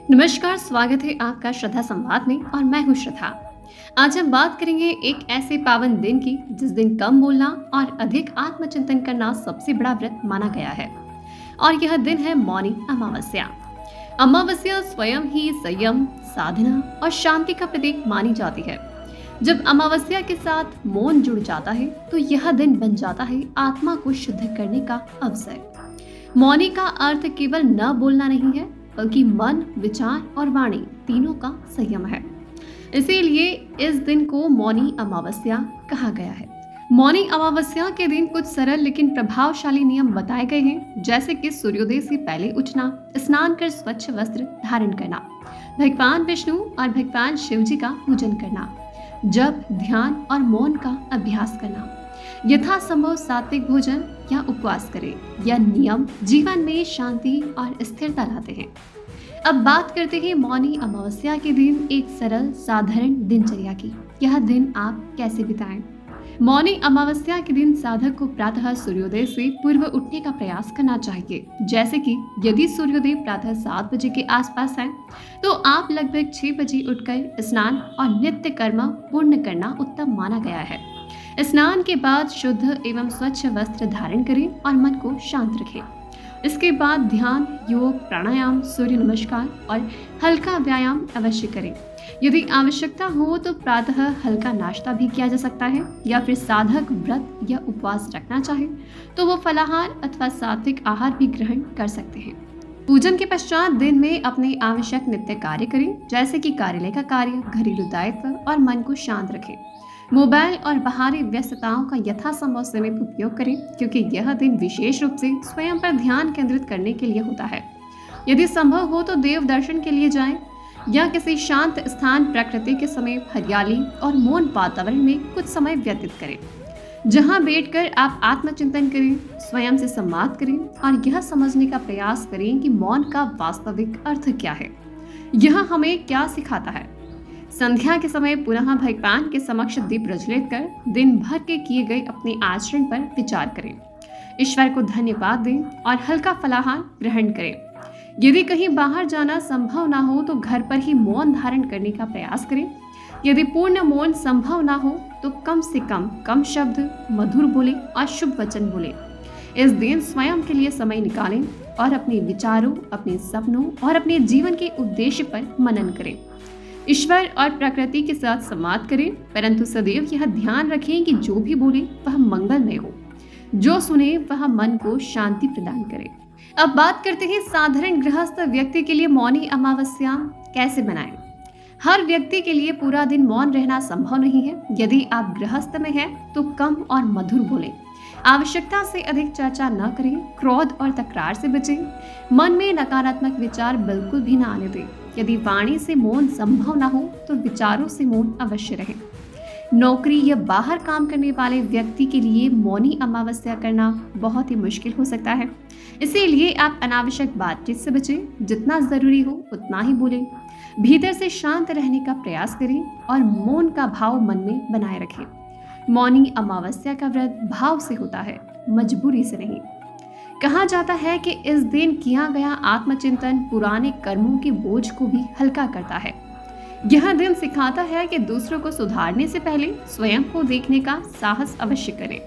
नमस्कार, स्वागत है आपका श्रद्धा संवाद में और मैं हूँ श्रद्धा। आज हम बात करेंगे एक ऐसे पावन दिन की जिस दिन कम बोलना और अधिक आत्मचिंतन करना सबसे बड़ा व्रत माना गया है। और यह दिन है मौनी अमावस्या। अमावस्या स्वयं ही संयम, साधना और शांति का प्रतीक मानी जाती है। जब अमावस्या के साथ मौन जुड़ जाता है तो यह दिन बन जाता है आत्मा को शुद्ध करने का अवसर। मौनी का अर्थ केवल न बोलना नहीं है, बल्कि मन, विचार और वाणी तीनों का संयम है। इसीलिए इस दिन को मौनी अमावस्या कहा गया है। मौनी अमावस्या के दिन कुछ सरल लेकिन प्रभावशाली नियम बताए गए हैं, जैसे कि सूर्योदय से पहले उठना, स्नान कर स्वच्छ वस्त्र धारण करना, भगवान विष्णु और भगवान शिव जी का पूजन करना, जप, ध्यान और मौन का अभ्यास करना, यथासंभव सात्विक भोजन या उपवास करें। यह नियम जीवन में शांति और स्थिरता लाते हैं। अब बात करते हैं मौनी अमावस्या के दिन एक सरल साधारण दिनचर्या की। यह दिन आप कैसे बिताएं? मौनी अमावस्या के दिन साधक को प्रातः सूर्योदय से पूर्व उठने का प्रयास करना चाहिए। जैसे कि यदि सूर्योदय प्रातः 7 बजे के आसपास है तो आप लगभग 6 बजे उठकर स्नान और नित्य कर्म पूर्ण करना उत्तम माना गया है। स्नान के बाद शुद्ध एवं स्वच्छ वस्त्र धारण करें और मन को शांत रखें। इसके बाद ध्यान, योग, प्राणायाम, सूर्य नमस्कार और हल्का व्यायाम अवश्य करें। यदि आवश्यकता हो तो प्रातः हल्का नाश्ता भी किया जा सकता है, या फिर साधक व्रत या उपवास रखना चाहे तो वो फलाहार अथवा सात्विक आहार भी ग्रहण कर सकते हैं। पूजन के पश्चात दिन में अपने आवश्यक नित्य कार्य करें, जैसे कि कार्यालय का कार्य, घरेलू दायित्व और मन को शांत रखें। मोबाइल और बाहरी व्यस्तताओं का यथासंभव सीमित उपयोग करें, क्योंकि यह दिन विशेष रूप से स्वयं पर ध्यान केंद्रित करने के लिए होता है। यदि संभव हो तो देव दर्शन के लिए जाएं या किसी शांत स्थान, प्रकृति के समीप, हरियाली और मौन वातावरण में कुछ समय व्यतीत करें, जहां बैठकर आप आत्मचिंतन करें, स्वयं से संवाद करें और यह समझने का प्रयास करें कि मौन का वास्तविक अर्थ क्या है, यह हमें क्या सिखाता है। संध्या के समय पुनः भगवान के समक्ष दीप प्रज्वलित कर दिन भर के किए गए अपने आचरण पर विचार करें, ईश्वर को धन्यवाद दें और हल्का फलाहार ग्रहण करें। यदि कहीं बाहर जाना संभव ना हो तो घर पर ही मौन धारण करने का प्रयास करें। यदि पूर्ण मौन संभव ना हो तो कम से कम शब्द मधुर बोले और शुभ वचन बोले। इस दिन स्वयं के लिए समय निकालें और अपने विचारों, अपने सपनों और अपने जीवन के उद्देश्य पर मनन करें। ईश्वर और प्रकृति के साथ संवाद करें, परंतु सदैव यह ध्यान रखें कि जो भी बोले वह मंगलमय हो, जो सुने वह मन को शांति प्रदान करे। अब बात करते हैं साधारण गृहस्थ व्यक्ति के लिए मौनी अमावस्या कैसे मनाएं। हर व्यक्ति के लिए पूरा दिन मौन रहना संभव नहीं है। यदि आप गृहस्थ में हैं तो कम और मधुर बोलें, आवश्यकता से अधिक चर्चा न करें, क्रोध और तकरार से बचें, मन में नकारात्मक विचार बिल्कुल भी न आने दें। यदि वाणी से मौन संभव न हो तो विचारों से मौन अवश्य रहे। नौकरी या बाहर काम करने वाले व्यक्ति के लिए मौनी अमावस्या करना बहुत ही मुश्किल हो सकता है। इसीलिए आप अनावश्यक बातचीत से बचें, जितना जरूरी हो उतना ही बोलें, भीतर से शांत रहने का प्रयास करें और मौन का भाव मन में बनाए रखें। मौनी अमावस्या का व्रत भाव से होता है, मजबूरी से नहीं। कहा जाता है कि इस दिन किया गया आत्मचिंतन पुराने कर्मों के बोझ को भी हल्का करता है। यह दिन सिखाता है कि दूसरों को सुधारने से पहले स्वयं को देखने का साहस अवश्य करें।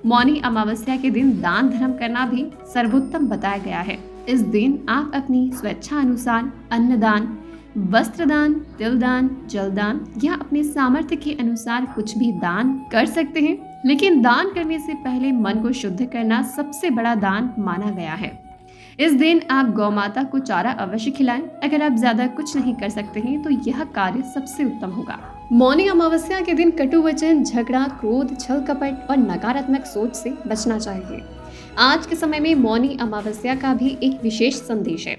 मौनी अमावस्या के दिन दान धर्म करना भी सर्वोत्तम बताया गया है। इस दिन आप अपनी स्वेच्छा अनुसार अन्नदान, वस्त्रदान, तिलदान, जलदान या अपने सामर्थ्य के अनुसार कुछ भी दान कर सकते हैं, लेकिन दान करने से पहले मन को शुद्ध करना सबसे बड़ा दान माना गया है। इस दिन आप गौ माता को चारा अवश्य खिलाएं। अगर आप ज्यादा कुछ नहीं कर सकते हैं तो यह कार्य सबसे उत्तम होगा। मौनी अमावस्या के दिन कटु वचन, झगड़ा, क्रोध, छल कपट और नकारात्मक सोच से बचना चाहिए। आज के समय में मौनी अमावस्या का भी एक विशेष संदेश है।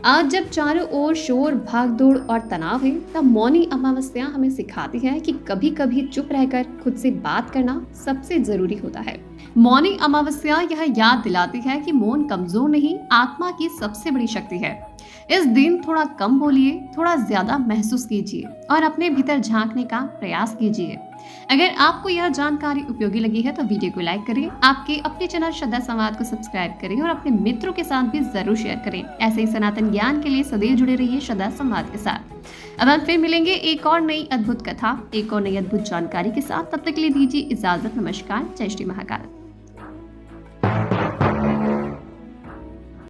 आज जब चारों ओर शोर, भागदौड़ और तनाव है, तब मौनी अमावस्या हमें सिखाती है कि कभी कभी चुप रहकर खुद से बात करना सबसे जरूरी होता है। मौनी अमावस्या यह याद दिलाती है कि मौन कमजोर नहीं, आत्मा की सबसे बड़ी शक्ति है। इस दिन थोड़ा कम बोलिए, थोड़ा ज्यादा महसूस कीजिए और अपने भीतर झांकने का प्रयास कीजिए। अगर आपको यह जानकारी उपयोगी लगी है तो वीडियो को लाइक करें, आपके अपने चैनल श्रद्धा संवाद को सब्सक्राइब करें और अपने मित्रों के साथ भी जरूर शेयर करें। ऐसे ही सनातन ज्ञान के लिए सदैव जुड़े रहिए श्रद्धा संवाद के साथ। अब हम फिर मिलेंगे एक और नई अद्भुत कथा, एक और नई अद्भुत जानकारी के साथ। तब तक के लिए दीजिए इजाजत। नमस्कार। जय श्री महाकाल।